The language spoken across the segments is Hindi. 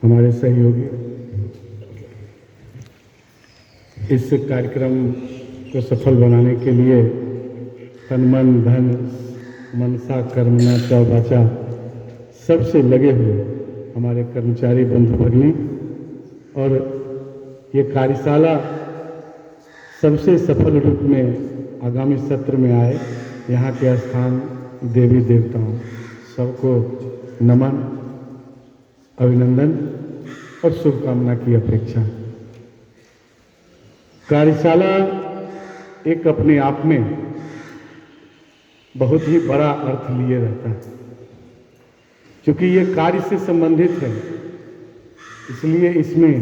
हमारे सहयोगी इस कार्यक्रम को सफल बनाने के लिए तन मन धन मनसा कर्मणा च वाचा सबसे लगे हुए हमारे कर्मचारी बंधु भगिनी और ये कार्यशाला सबसे सफल रूप में आगामी सत्र में आए, यहाँ के स्थान देवी देवताओं सबको नमन, अभिनंदन और शुभकामना की अपेक्षा। कार्यशाला एक अपने आप में बहुत ही बड़ा अर्थ लिए रहता है, क्योंकि ये कार्य से संबंधित है, इसलिए इसमें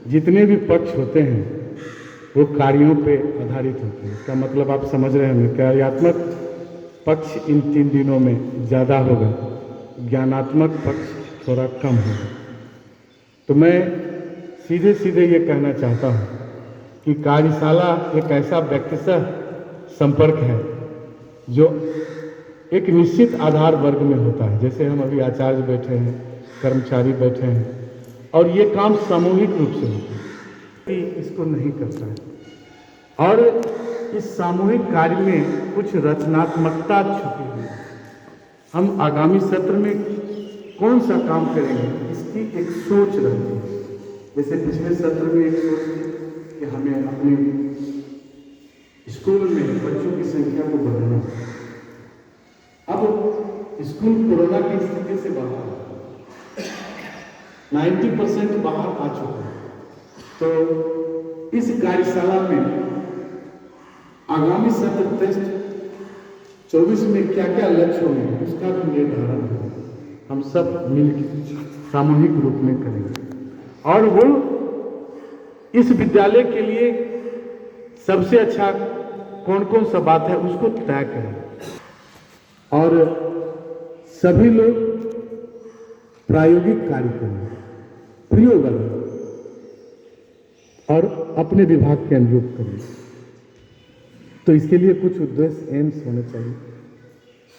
जितने भी पक्ष होते हैं वो कार्यों पे आधारित होते हैं। इसका मतलब आप समझ रहे होंगे, कार्यात्मक पक्ष इन 3 दिनों में ज़्यादा होगा, ज्ञानात्मक पक्ष थोड़ा कम होगा। तो मैं सीधे सीधे ये कहना चाहता हूँ कि कार्यशाला एक ऐसा व्यक्तिगत संपर्क है जो एक निश्चित आधार वर्ग में होता है। जैसे हम अभी आचार्य बैठे हैं, कर्मचारी बैठे हैं, और ये काम सामूहिक रूप से होता है, इसको नहीं करता है। और इस सामूहिक कार्य में कुछ रचनात्मकता छुपी हुई है। हम आगामी सत्र में कौन सा काम करेंगे, इसकी एक सोच रहती है। जैसे पिछले सत्र में एक सोच थी कि हमें अपने स्कूल में बच्चों की संख्या को बढ़ाना। अब स्कूल कोरोना की स्थिति से बाहर 90% बाहर आ चुका है। तो इस कार्यशाला में आगामी सत्र टेस्ट 24 में क्या क्या लक्ष्य होंगे उसका भी निर्धारण है। हम सब मिलकर सामूहिक रूप में करेंगे और वो इस विद्यालय के लिए सबसे अच्छा कौन कौन सा बात है उसको तय करें। और सभी लोग प्रायोगिक कार्य करें, प्रयोग और अपने विभाग के अनुरूप करें। तो इसके लिए कुछ उद्देश्य एम्स होने चाहिए।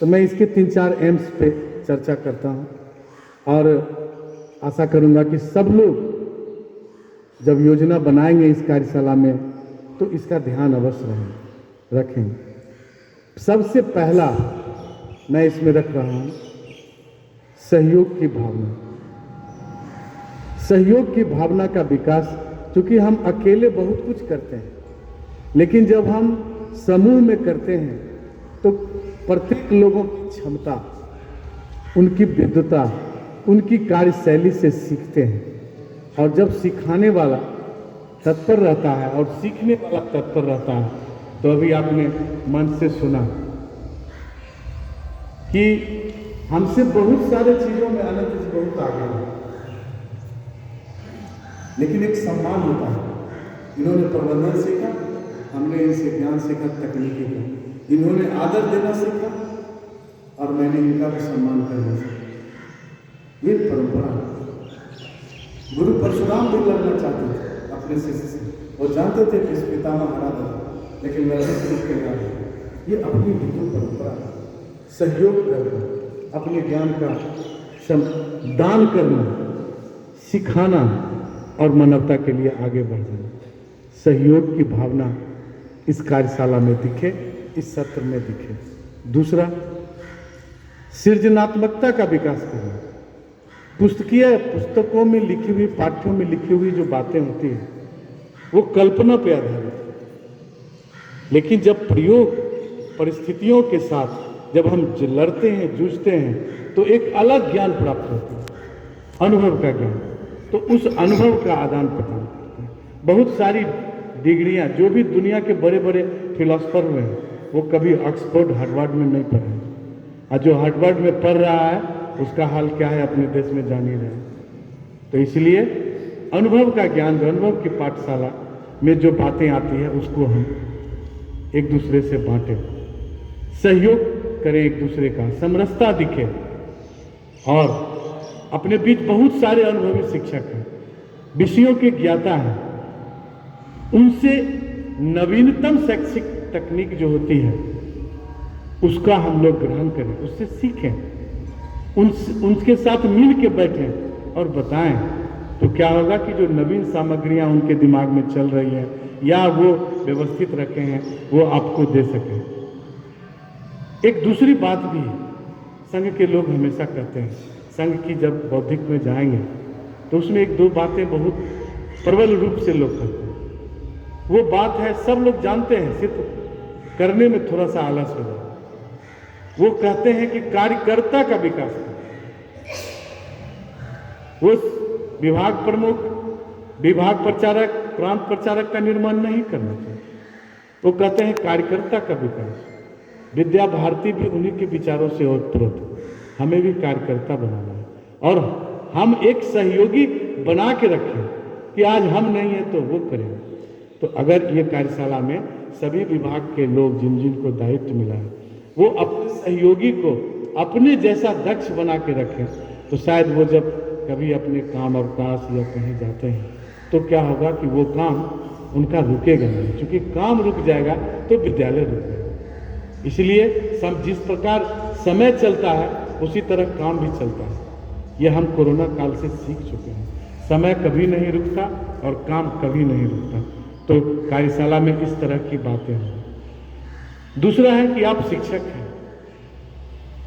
तो मैं इसके 3-4 एम्स पे चर्चा करता हूं और आशा करूंगा कि सब लोग जब योजना बनाएंगे इस कार्यशाला में तो इसका ध्यान अवश्य रखेंगे। सबसे पहला मैं इसमें रख रहा हूं सहयोग की भावना। सहयोग की भावना का विकास, क्योंकि हम अकेले बहुत कुछ करते हैं, लेकिन जब हम समूह में करते हैं तो प्रत्येक लोगों की क्षमता, उनकी विद्वता, उनकी कार्यशैली से सीखते हैं। और जब सिखाने वाला तत्पर रहता है और सीखने वाला तत्पर रहता है, तो अभी आपने मन से सुना कि हमसे बहुत सारे चीजों में अनंत जी बहुत आगे है, लेकिन एक सम्मान होता है। इन्होंने प्रबंधन सीखा, हमने इनसे ज्ञान सीखा, तकनीकी का। इन्होंने आदर देना सीखा और मैंने इनका भी सम्मान करना सीखा। ये परंपरा। गुरु परशुराम भी लड़ना चाहते थे अपने शिष्य से, वो जानते थे कि इस पितामह हरा था, लेकिन ये अपनी हिंदू परंपरा, सहयोग करना, अपने ज्ञान का दान करना, सिखाना और मानवता के लिए आगे बढ़ जाना। सहयोग की भावना इस कार्यशाला में दिखे, इस सत्र में दिखे। दूसरा, सृजनात्मकता का विकास करना। पुस्तकों में लिखी हुई, पाठ्यों में लिखी हुई जो बातें होती हैं वो कल्पना पे आधारित है, लेकिन जब प्रयोग परिस्थितियों के साथ जब हम लड़ते हैं, जूझते हैं, तो एक अलग ज्ञान प्राप्त होता है, अनुभव का ज्ञान। तो उस अनुभव का आदान प्रदान करते हैं। बहुत सारी डिग्रियां, जो भी दुनिया के बड़े बड़े फिलोसफर हुए हैं, वो कभी ऑक्सफोर्ड हार्वर्ड में नहीं पढ़े, और जो हार्वर्ड में पढ़ रहा है उसका हाल क्या है अपने देश में जान ही रहे हैं। तो इसलिए अनुभव का ज्ञान, अनुभव की पाठशाला में जो बातें आती है उसको हम एक दूसरे से बांटें, सहयोग करें एक दूसरे का, समरसता दिखे। और अपने बीच बहुत सारे अनुभवी शिक्षक हैं, विषयों के ज्ञाता हैं, उनसे नवीनतम शैक्षिक तकनीक जो होती है उसका हम लोग ग्रहण करें, उससे सीखें, उनके साथ मिल के बैठें और बताएं, तो क्या होगा कि जो नवीन सामग्रियां उनके दिमाग में चल रही हैं या वो व्यवस्थित रखे हैं वो आपको दे सकें। एक दूसरी बात भी संघ के लोग हमेशा कहते हैं, संघ की जब बौद्धिक में जाएंगे तो उसमें एक दो बातें बहुत प्रबल रूप से लोग कहते हैं। वो बात है, सब लोग जानते हैं, सिर्फ करने में थोड़ा सा आलस हो जाए। वो कहते हैं कि कार्यकर्ता का विकास करें। वो विभाग प्रमुख, विभाग प्रचारक, प्रांत प्रचारक का निर्माण नहीं करना चाहिए। वो कहते हैं कार्यकर्ता का विकास। विद्या भारती भी उन्हीं के विचारों से ओतप्रोत, हमें भी कार्यकर्ता बनाना है और हम एक सहयोगी बना के रखें कि आज हम नहीं है तो वो करेंगे। तो अगर ये कार्यशाला में सभी विभाग के लोग जिन जिन को दायित्व मिला है वो अपने सहयोगी को अपने जैसा दक्ष बना के रखें, तो शायद वो जब कभी अपने काम अवकाश या कहीं जाते हैं तो क्या होगा कि वो काम उनका रुकेगा नहीं, क्योंकि काम रुक जाएगा तो विद्यालय रुक जाएगा। इसलिए जिस प्रकार समय चलता है उसी तरह काम भी चलता है। ये हम कोरोना काल से सीख चुके हैं, समय कभी नहीं रुकता और काम कभी नहीं रुकता। तो कार्यशाला में इस तरह की बातें हैं। दूसरा है कि आप शिक्षक हैं,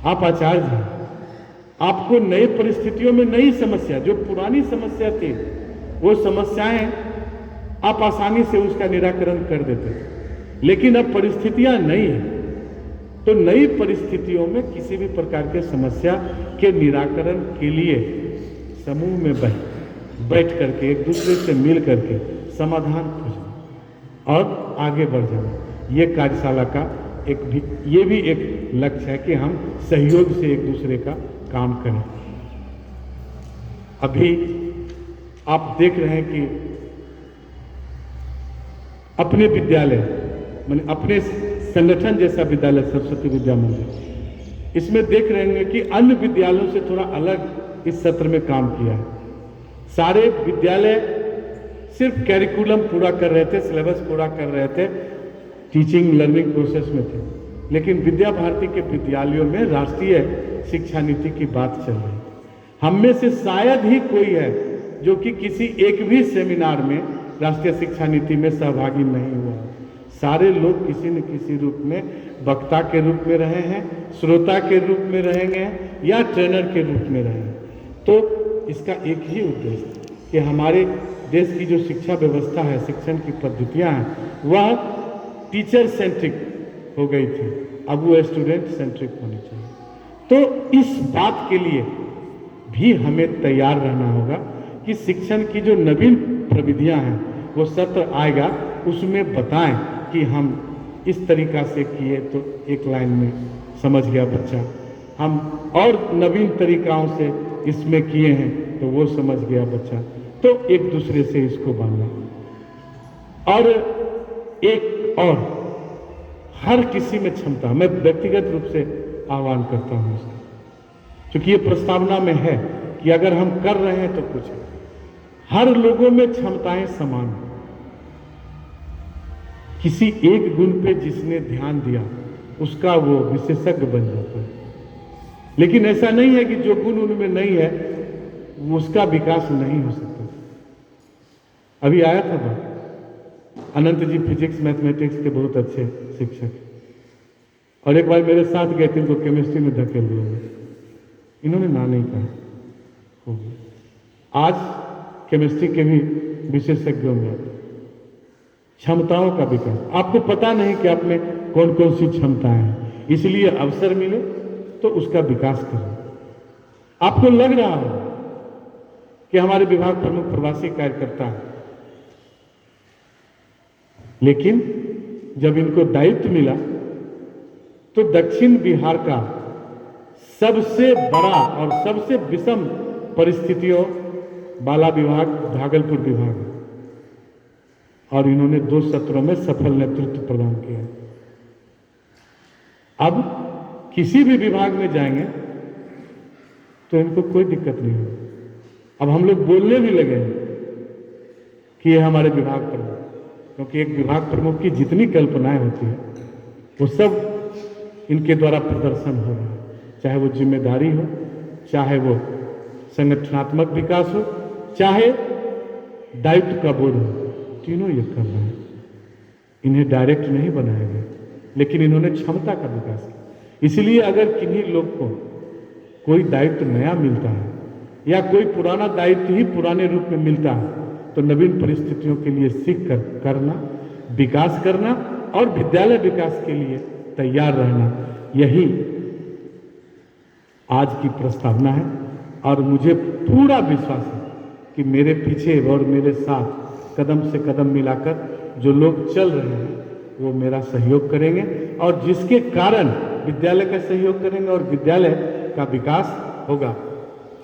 आप आचार्य हैं, आपको नई परिस्थितियों में नई समस्या, जो पुरानी समस्या थी वो समस्याएं आप आसानी से उसका निराकरण कर देते थे, लेकिन अब परिस्थितियां नई हैं। तो नई परिस्थितियों में किसी भी प्रकार के समस्या के निराकरण के लिए समूह में बैठ करके एक दूसरे से मिल करके समाधान खोजना और आगे बढ़ जाना, ये कार्यशाला का ये भी एक लक्ष्य है कि हम सहयोग से एक दूसरे का काम करें। अभी आप देख रहे हैं कि अपने विद्यालय माने अपने संगठन जैसा विद्यालय सरस्वती विद्या मंदिर, इसमें देख रहे हैं कि अन्य विद्यालयों से थोड़ा अलग इस सत्र में काम किया है। सारे विद्यालय सिर्फ कैरिकुलम पूरा कर रहे थे, सिलेबस पूरा कर रहे थे, टीचिंग लर्निंग प्रोसेस में थे, लेकिन विद्या भारती के विद्यालयों में राष्ट्रीय शिक्षा नीति की बात चल रही है। हम में से शायद ही कोई है जो कि किसी एक भी सेमिनार में राष्ट्रीय शिक्षा नीति में सहभागी नहीं हुआ। सारे लोग किसी न किसी रूप में वक्ता के रूप में रहे हैं, श्रोता के रूप में रहेंगे या ट्रेनर के रूप में रहे हैं। तो इसका एक ही उद्देश्य है कि हमारे देश की जो शिक्षा व्यवस्था है, शिक्षण की पद्धतियां हैं, वह टीचर सेंट्रिक हो गई थी, अब वो स्टूडेंट सेंट्रिक होनी चाहिए। तो इस बात के लिए भी हमें तैयार रहना होगा कि शिक्षण की जो नवीन प्रविधियां हैं वो सत्र आएगा उसमें बताएं कि हम इस तरीका से किए तो एक लाइन में समझ गया बच्चा, हम और नवीन तरीकाओं से इसमें किए हैं तो वो समझ गया बच्चा। तो एक दूसरे से इसको बांधना और एक और हर किसी में क्षमता, मैं व्यक्तिगत रूप से आह्वान करता हूं इसका, क्योंकि ये प्रस्तावना में है कि अगर हम कर रहे हैं तो कुछ हर लोगों में क्षमताएं समान हैं। किसी एक गुण पे जिसने ध्यान दिया उसका वो विशेषज्ञ बन जाता है, लेकिन ऐसा नहीं है कि जो गुण उनमें नहीं है उसका विकास नहीं हो सकता। अभी आया था बात, अनंत जी फिजिक्स मैथमेटिक्स के बहुत अच्छे शिक्षक, और एक बार मेरे साथ गए थे, इनको केमिस्ट्री में धकेल दिया, इन्होंने ना नहीं कहा। आज केमिस्ट्री के भी विशेषज्ञों में क्षमताओं का विकास, आपको पता नहीं कि आप में कौन कौन सी क्षमताएं हैं, इसलिए अवसर मिले तो उसका विकास करें। आपको लग रहा हो कि हमारे विभाग प्रमुख प्रवासी कार्यकर्ता हैं, लेकिन जब इनको दायित्व मिला तो दक्षिण बिहार का सबसे बड़ा और सबसे विषम परिस्थितियों वाला विभाग भागलपुर विभाग है, और इन्होंने 2 सत्रों में सफल नेतृत्व प्रदान किया। अब किसी भी विभाग में जाएंगे तो इनको कोई दिक्कत नहीं होगी। अब हम लोग बोलने भी लगे हैं कि ये हमारे विभाग प्रमुख, क्योंकि एक विभाग प्रमुख की जितनी कल्पनाएं होती है वो सब इनके द्वारा प्रदर्शन हो रहा है, चाहे वो जिम्मेदारी हो, चाहे वो संगठनात्मक विकास हो, चाहे दायित्व का बोध हो, तीनों ये कर रहे हैं। इन्हें डायरेक्ट नहीं बनाया गया, लेकिन इन्होंने क्षमता का विकास किया। इसलिए अगर किन्हीं लोग को कोई दायित्व नया मिलता है या कोई पुराना दायित्व ही पुराने रूप में मिलता है, तो नवीन परिस्थितियों के लिए सीख कर करना, विकास करना और विद्यालय विकास के लिए तैयार रहना, यही आज की प्रस्तावना है। और मुझे पूरा विश्वास है कि मेरे पीछे और मेरे साथ कदम से कदम मिलाकर जो लोग चल रहे हैं वो मेरा सहयोग करेंगे, और जिसके कारण विद्यालय का सहयोग करेंगे और विद्यालय का विकास होगा।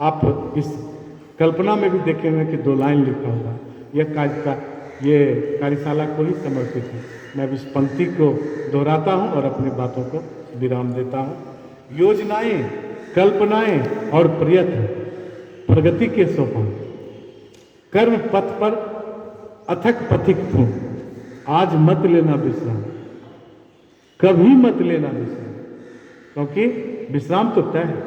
आप इस कल्पना में भी देखे हुए कि 2 लाइन लिखा होगा, ये कार्यशाला को ही समर्पित है। मैं इस पंक्ति को दोहराता हूँ और अपनी बातों को विराम देता हूँ। योजनाएं, कल्पनाएं और प्रयत्न प्रगति के सोपान, कर्म पथ पर अथक पथिक तुम, आज मत लेना विश्राम, कभी मत लेना विश्राम, क्योंकि विश्राम तो तय है,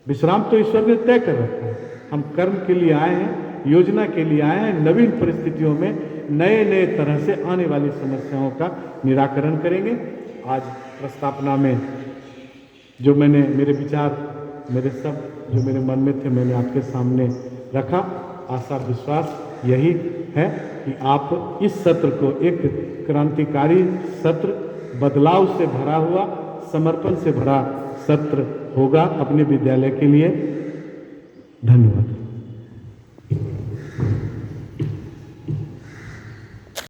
विश्राम तो ईश्वर ने तय कर रखा है। हम कर्म के लिए आए हैं, योजना के लिए आए हैं, नवीन परिस्थितियों में नए नए तरह से आने वाली समस्याओं का निराकरण करेंगे। आज प्रस्तावना में जो मैंने मेरे विचार, मेरे सब जो मेरे मन में थे, मैंने आपके सामने रखा। आशा विश्वास यही है कि आप इस सत्र को एक क्रांतिकारी सत्र, बदलाव से भरा हुआ, समर्पण से भरा सत्र होगा अपने विद्यालय के लिए। धन्यवाद।